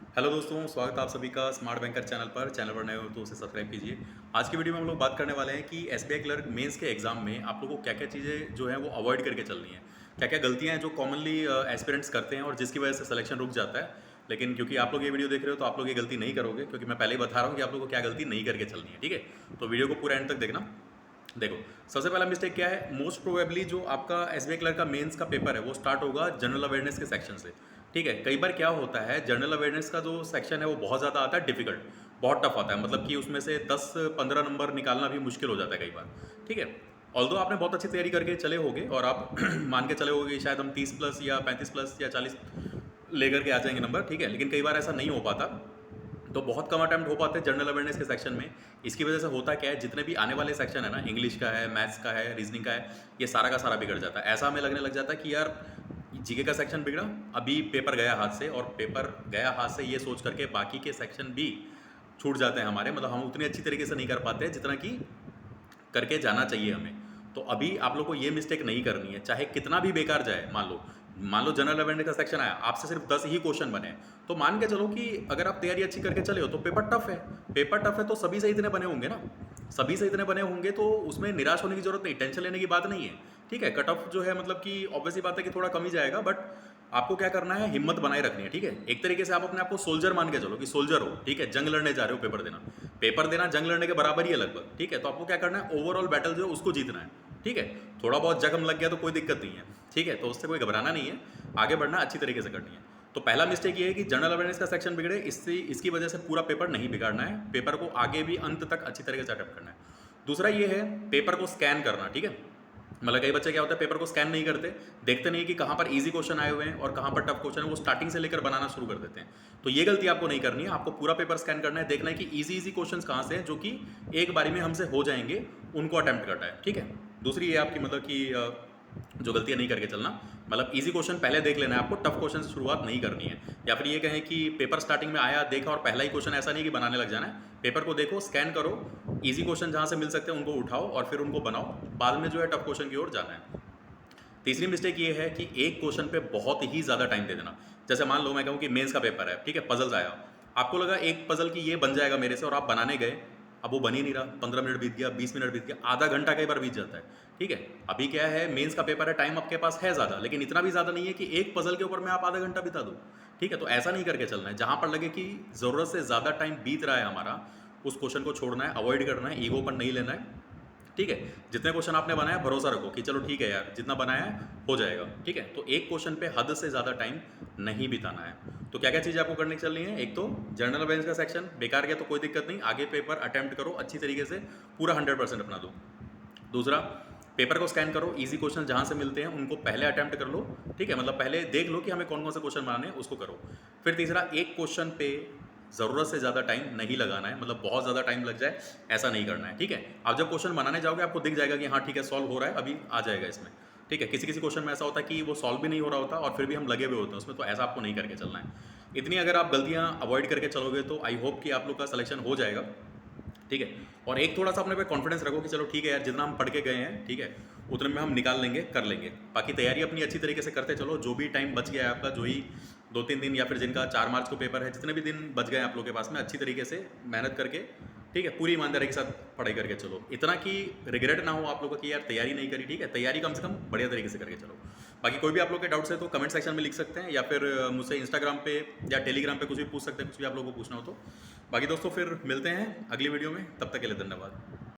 Hello दोस्तों, स्वागत है आप सभी का स्मार्ट बैंकर चैनल पर नए हो तो उसे सब्सक्राइब कीजिए। आज की वीडियो में हम लोग बात करने वाले हैं कि एसबीआई क्लर्क मेंस के एग्जाम में आप लोगों को क्या क्या चीज़ें जो है वो अवॉइड करके चलनी है, क्या क्या गलतियां हैं जो कॉमनली एस्पिरेंट्स करते हैं और जिसकी वजह से सिलेक्शन रुक जाता है। लेकिन क्योंकि आप लोग ये वीडियो देख रहे हो तो आप लोग ये गलती नहीं करोगे, क्योंकि मैं पहले ही बता रहा हूँ कि आप लोग को क्या गलती नहीं करके चलनी है। ठीक है, तो वीडियो को पूरा एंड तक देखना। देखो, सबसे पहला मिस्टेक क्या है, मोस्ट प्रोबेबली जो आपका एसबीआई क्लर्क का मेंस का पेपर है वो स्टार्ट होगा जनरल अवेयरनेस के सेक्शन से। ठीक है, कई बार क्या होता है, जनरल अवेयरनेस का जो सेक्शन है वो बहुत ज़्यादा आता है डिफिकल्ट, बहुत टफ आता है, मतलब कि उसमें से 10-15 नंबर निकालना भी मुश्किल हो जाता है कई बार। ठीक है, ऑल्दो आपने बहुत अच्छी तैयारी करके चले होगे और आप मान के चले होगे शायद हम 30 प्लस या 35 प्लस या 40 लेकर के आ जाएंगे नंबर। ठीक है, लेकिन कई बार ऐसा नहीं हो पाता, तो बहुत कम अटैम्प्ट हो पाते हैं जनरल अवेयरनेस के सेक्शन में। इसकी वजह से होता क्या है, जितने भी आने वाले सेक्शन है ना, इंग्लिश का है, मैथ्स का है, रीजनिंग का है, ये सारा का सारा बिगड़ जाता है। ऐसा हमें लगने लग जाता है कि यार जीके का सेक्शन बिगड़ा, अभी पेपर गया हाथ से, और पेपर गया हाथ से ये सोच करके बाकी के सेक्शन भी छूट जाते हैं हमारे, मतलब हम उतनी अच्छी तरीके से नहीं कर पाते जितना कि करके जाना चाहिए हमें। तो अभी आप लोग को ये मिस्टेक नहीं करनी है, चाहे कितना भी बेकार जाए। मान लो जनरल अवेयरनेस का सेक्शन आया, आपसे सिर्फ 10 ही क्वेश्चन बने, तो मान के चलो कि अगर आप तैयारी अच्छी करके चले हो तो पेपर टफ है। पेपर टफ है तो सभी से इतने बने होंगे ना, सभी से इतने बने होंगे, तो उसमें निराश होने की जरूरत नहीं, टेंशन लेने की बात नहीं है। ठीक है, कट ऑफ जो है मतलब कि ऑब्वियस ही बात है कि थोड़ा कम ही जाएगा, बट आपको क्या करना है, हिम्मत बनाए रखनी है। ठीक है, एक तरीके से आप अपने आप को सोल्जर मान के चलो कि सोल्जर हो। ठीक है, जंग लड़ने जा रहे हो, पेपर देना जंग लड़ने के बराबर ही है लगभग। ठीक है, तो आपको क्या करना है, ओवरऑल बैटल जो है उसको जीतना है। ठीक है, थोड़ा बहुत जख्म लग गया तो कोई दिक्कत नहीं है। ठीक है, तो उससे कोई घबराना नहीं है, आगे बढ़ना अच्छी तरीके से करनी है। तो पहला मिस्टेक ये है कि जनरल अवेयरनेस का सेक्शन बिगड़े, इसकी वजह से पूरा पेपर नहीं बिगाड़ना है, पेपर को आगे भी अंत तक अच्छी तरीके से अटेम्प्ट करना है। दूसरा ये है पेपर को स्कैन करना। ठीक है, मतलब कई बच्चे क्या होता है, पेपर को स्कैन नहीं करते, देखते नहीं कि कहाँ पर इजी क्वेश्चन आए हुए हैं और कहाँ पर टफ क्वेश्चन है, वो स्टार्टिंग से लेकर बनाना शुरू कर देते हैं। तो ये गलती आपको नहीं करनी है, आपको पूरा पेपर स्कैन करना है, देखना है कि इजी क्वेश्चंस कहाँ से हैं जो कि एक बारी में हमसे हो जाएंगे, उनको अटेम्प्ट करना है। ठीक है, दूसरी ये आपकी मतलब कि जो गलतियाँ नहीं करके चलना, मतलब इजी क्वेश्चन पहले देख लेना है, आपको टफ क्वेश्चन से शुरुआत नहीं करनी है। या फिर ये कहें कि पेपर स्टार्टिंग में आया, देखा और पहला ही क्वेश्चन, ऐसा नहीं कि बनाने लग जाना है। पेपर को देखो, स्कैन करो, इजी क्वेश्चन जहाँ से मिल सकते हैं उनको उठाओ और फिर उनको बनाओ, बाद में जो है टफ क्वेश्चन की ओर जाना है। तीसरी मिस्टेक ये है कि एक क्वेश्चन पे बहुत ही ज़्यादा टाइम दे देना। जैसे मान लो मैं कहूँ कि मेंस का पेपर है, ठीक है, पजल्स आया, आपको लगा एक पजल की ये बन जाएगा मेरे से, और आप बनाने गए, अब वो बन ही नहीं रहा, 15 मिनट बीत गया, 20 मिनट बीत गया, आधा घंटा कई बार बीत जाता है। ठीक है, अभी क्या है, मेंस का पेपर है, टाइम आपके पास है ज़्यादा, लेकिन इतना भी ज़्यादा नहीं है कि एक पजल के ऊपर में आप आधा घंटा बिता दो। ठीक है, तो ऐसा नहीं करके चलना है, जहाँ पर लगे कि ज़रूरत से ज़्यादा टाइम बीत रहा है हमारा, उस क्वेश्चन को छोड़ना है, अवॉइड करना है, ईगो पर नहीं लेना है। ठीक है, जितने क्वेश्चन आपने बनाया भरोसा रखो कि चलो ठीक है यार, जितना बनाया है हो जाएगा। ठीक है, तो एक क्वेश्चन पे हद से ज़्यादा टाइम नहीं बिताना है। तो क्या क्या चीज़ें आपको करनी चलनी है, एक तो जनरल अवेयरनेस का सेक्शन बेकार गया तो कोई दिक्कत नहीं, आगे पेपर अटेम्प्ट करो अच्छी तरीके से, पूरा 100% अपना दो। दूसरा, पेपर को स्कैन करो, इजी क्वेश्चन जहाँ से मिलते हैं उनको पहले अटेम्प्ट कर लो। ठीक है, मतलब पहले देख लो कि हमें कौन कौन से क्वेश्चन बनाने हैं, उसको करो। फिर तीसरा, एक क्वेश्चन पे ज़रूरत से ज़्यादा टाइम नहीं लगाना है, मतलब बहुत ज़्यादा टाइम लग जाए ऐसा नहीं करना है। ठीक है, आप जब क्वेश्चन बनाने जाओगे आपको दिख जाएगा कि हाँ ठीक है, सॉल्व हो रहा है, अभी आ जाएगा इसमें। ठीक है, किसी किसी क्वेश्चन में ऐसा होता है कि वो सॉल्व भी नहीं हो रहा होता और फिर भी हम लगे हुए होते हैं उसमें, तो ऐसा आपको नहीं करके चलना है। इतनी अगर आप गलतियाँ अवॉइड करके चलोगे तो आई होप कि आप लोग का सिलेक्शन हो जाएगा। ठीक है, और एक थोड़ा सा अपने पे कॉन्फिडेंस रखो कि चलो ठीक है यार, जितना हम पढ़ के गए हैं, ठीक है, उतने में हम निकाल लेंगे, कर लेंगे। बाकी तैयारी अपनी अच्छी तरीके से करते चलो, जो भी टाइम बच गया है आपका, जो ही 2-3 दिन या फिर जिनका 4 मार्च को पेपर है, जितने भी दिन बच गए आप लोगों के पास में, अच्छी तरीके से मेहनत करके, ठीक है, पूरी ईमानदारी के साथ पढ़ाई करके चलो, इतना कि रिग्रेट ना हो आप लोगों को कि यार तैयारी नहीं करी। ठीक है, तैयारी कम से कम बढ़िया तरीके से करके चलो। बाकी कोई भी आप लोग के डाउट्स है तो कमेंट सेक्शन में लिख सकते हैं, या फिर मुझसे इंस्टाग्राम पे या टेलीग्राम पे कुछ भी पूछ सकते हैं, कुछ भी आप लोगों को पूछना हो तो। बाकी दोस्तों फिर मिलते हैं अगली वीडियो में, तब तक के लिए धन्यवाद।